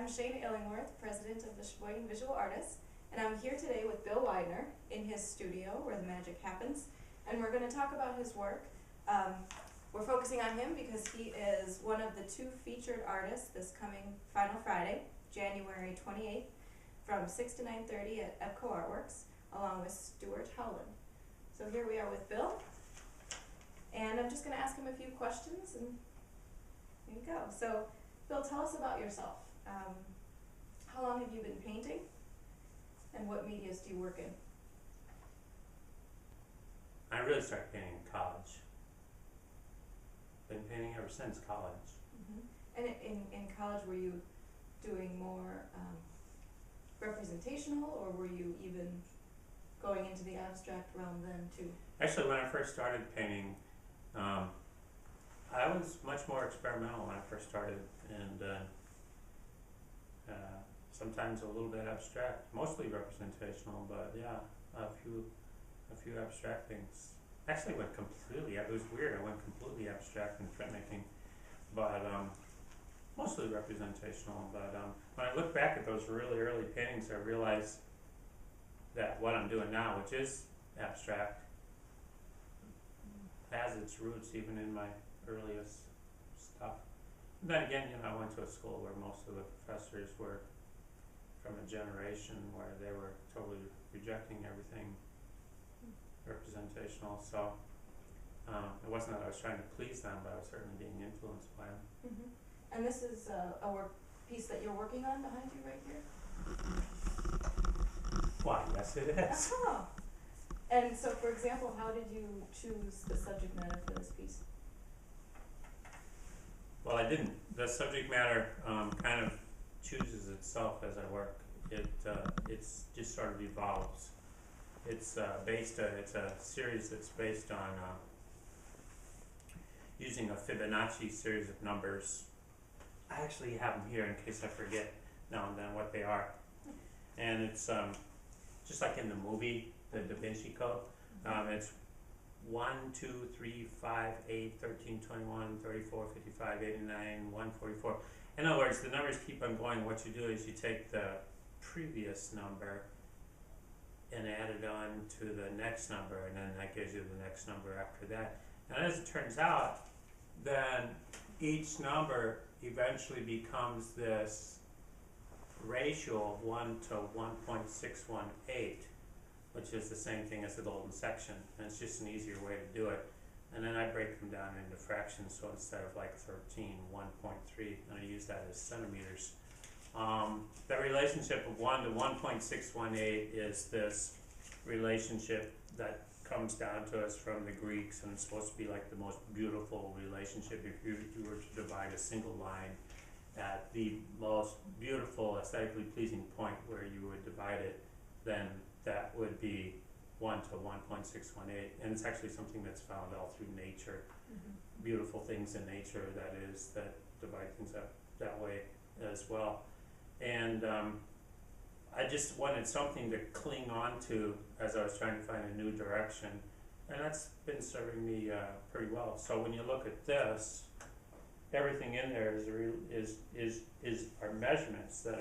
I'm Shane Illingworth, president of the Sheboygan Visual Artists, and I'm here today with Bill Weidner in his studio where the magic happens, and we're going to talk about his work. We're focusing on him because he is one of the two featured artists this coming Final Friday, January 28th, from 6 to 9:30 at Epco Artworks, along with Stuart Howland. So here we are with Bill, and I'm just going to ask him a few questions, and there you go. So, Bill, tell us about yourself. How long have you been painting, and what medias do you work in? I really started painting in college. Been painting ever since college. And in college, were you doing more representational, or were you even going into the abstract realm then too? Actually, when I first started painting, I was much more experimental when I first started, and sometimes a little bit abstract, mostly representational, but yeah, a few abstract things. Actually went completely, it was weird, I went completely abstract in printmaking, but mostly representational. But when I look back at those really early paintings, I realized that what I'm doing now, which is abstract, has its roots even in my earliest stuff. And then again, I went to a school where most of the professors were from a generation where they were totally rejecting everything representational. So it wasn't that I was trying to please them, but I was certainly being influenced by them. And this is a work piece that you're working on behind you right here? Why, yes it is. Oh. And so, for example, how did you choose the subject matter for this piece? Well, I didn't. The subject matter kind of chooses itself as I work. It's just sort of evolves. It's it's a series that's based on using a Fibonacci series of numbers. I actually have them here in case I forget now and then what they are. And it's just like in the movie, the Da Vinci Code. It's 1, 2, 3, 5, 8, 13, 21, 34, 55, 89, 144. In other words, the numbers keep on going. What you do is you take the previous number and add it on to the next number, and then that gives you the next number after that. And as it turns out, then each number eventually becomes this ratio of 1 to 1.618, which is the same thing as the golden section, and it's just an easier way to do it. And then I break them down into fractions, so instead of like 13, 1.3, and I use that as centimeters. The relationship of 1 to 1.618 is this relationship that comes down to us from the Greeks, and it's supposed to be like the most beautiful relationship. If you were to divide a single line at the most beautiful, aesthetically pleasing point where you would divide it, then that would be 1 to 1.618, and it's actually something that's found all through nature. Beautiful things in nature, that divide things up that way as well. And I just wanted something to cling on to as I was trying to find a new direction, and that's been serving me pretty well. So when you look at this, everything in there is our measurements that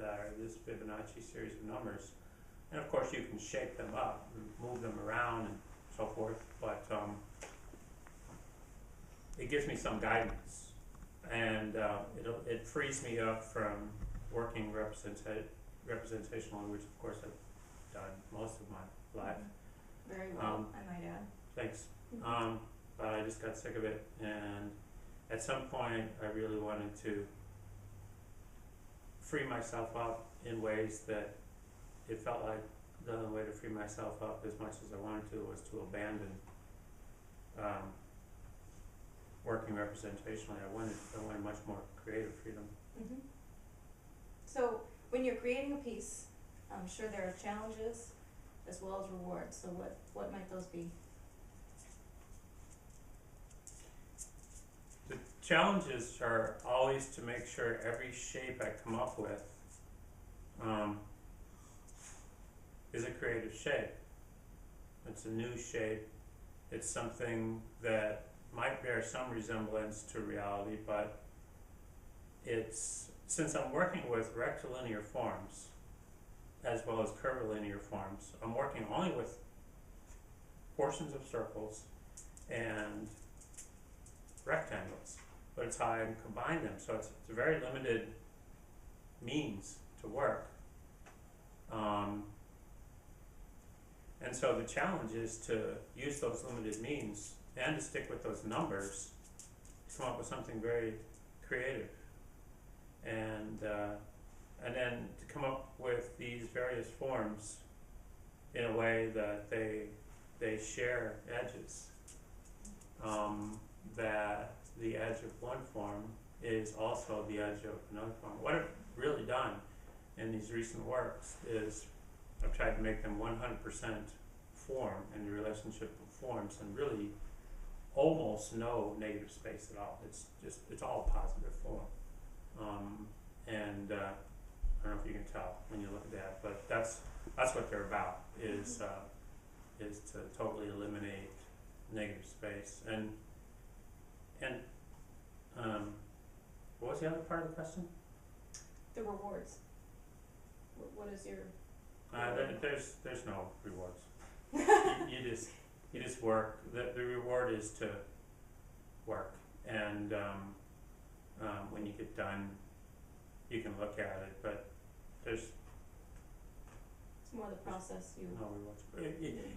are this Fibonacci series of numbers. And of course you can shape them up and move them around and so forth, but it gives me some guidance, and it frees me up from working representationally, which of course I've done most of my life. Very well, I might add. Thanks. But I just got sick of it, and at some point I really wanted to free myself up in ways that it felt like the only way to free myself up as much as I wanted to was to abandon working representationally. I wanted much more creative freedom. So when you're creating a piece, I'm sure there are challenges as well as rewards. So what might those be? The challenges are always to make sure every shape I come up with is a creative shape. It's a new shape. It's something that might bear some resemblance to reality, but it's since I'm working with rectilinear forms as well as curvilinear forms, I'm working only with portions of circles and rectangles, but it's how I can combine them. So it's a very limited means to work. And so the challenge is to use those limited means and to stick with those numbers to come up with something very creative. And then to come up with these various forms in a way that they share edges. That the edge of one form is also the edge of another form. What I've really done in these recent works is I've tried to make them 100% form in the relationship of forms, and really almost no negative space at all. It's all positive form. And I don't know if you can tell when you look at that, but that's what they're about, is to totally eliminate negative space. And what was the other part of the question? The rewards. What is your? There's no rewards. you just work. The reward is to work, and when you get done, you can look at it. But there's It's more the process. no rewards.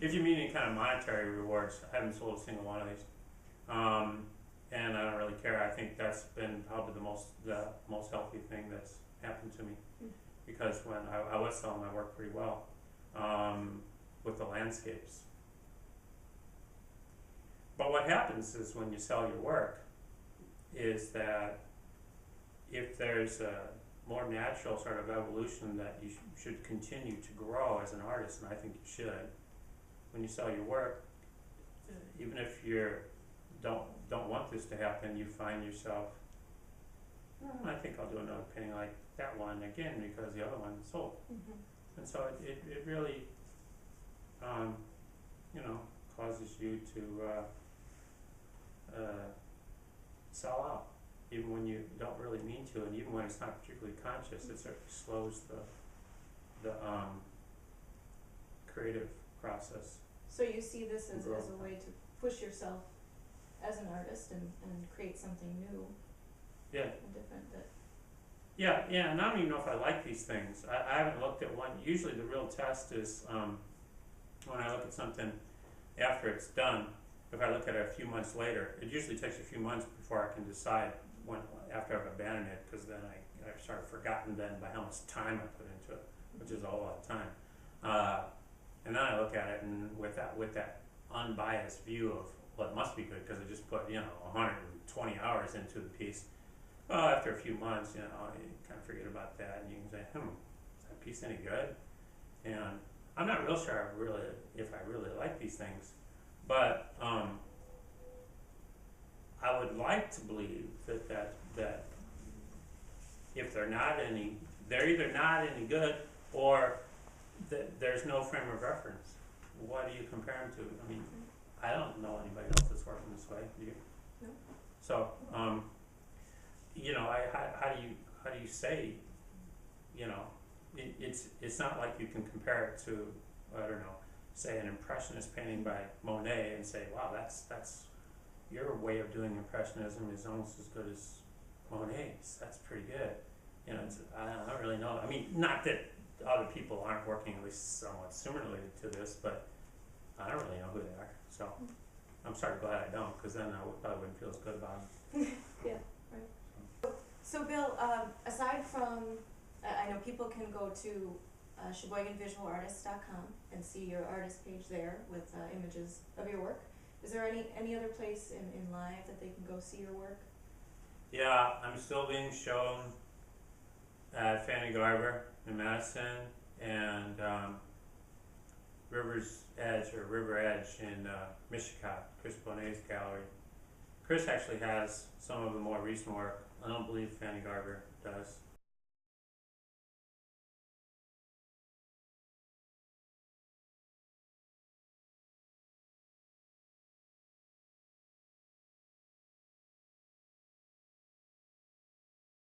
If you mean any kind of monetary rewards, I haven't sold a single one of these, and I don't really care. I think that's been probably the most healthy thing that's happened to me. Because when I was selling my work pretty well with the landscapes. But what happens is when you sell your work is that if there's a more natural sort of evolution that you should continue to grow as an artist, and I think you should, when you sell your work, even if you don't want this to happen, you find yourself, I think I'll do another painting like that one again because the other one sold. And so it really causes you to sell out, even when you don't really mean to, and even when it's not particularly conscious. It sort of slows the creative process. So you see this as a way to push yourself as an artist and create something new. Yeah. And different that. Yeah, and I don't even know if I like these things. I haven't looked at one. Usually the real test is when I look at something after it's done. If I look at it a few months later, it usually takes a few months before I can decide after I've abandoned it, because then I've sort of forgotten then by how much time I put into it, which is a whole lot of time. And then I look at it and with that unbiased view of, well, it must be good because I just put 120 hours into the piece. Well, after a few months, you kind of forget about that, and you can say, is that piece any good? And I'm not real sure if I really like these things, but I would like to believe that if they're either not any good, or that there's no frame of reference. What do you compare them to? I mean, I don't know anybody else that's working this way. Do you? No. So, how do you say, it's not like you can compare it to, I don't know, say an impressionist painting by Monet and say, wow, that's your way of doing impressionism is almost as good as Monet's. That's pretty good. I don't really know. I mean, not that other people aren't working at least somewhat similarly to this, but I don't really know who they are. So I'm sort of glad I don't, because then I probably wouldn't feel as good about them. Yeah, right. So Bill, aside from, I know people can go to SheboyganVisualartist.com and see your artist page there with images of your work. Is there any other place in live that they can go see your work? Yeah, I'm still being shown at Fanny Garber in Madison, and River Edge in Mishicot, Chris Bonet's gallery. Chris actually has some of the more recent work. I don't believe Fanny Garber does.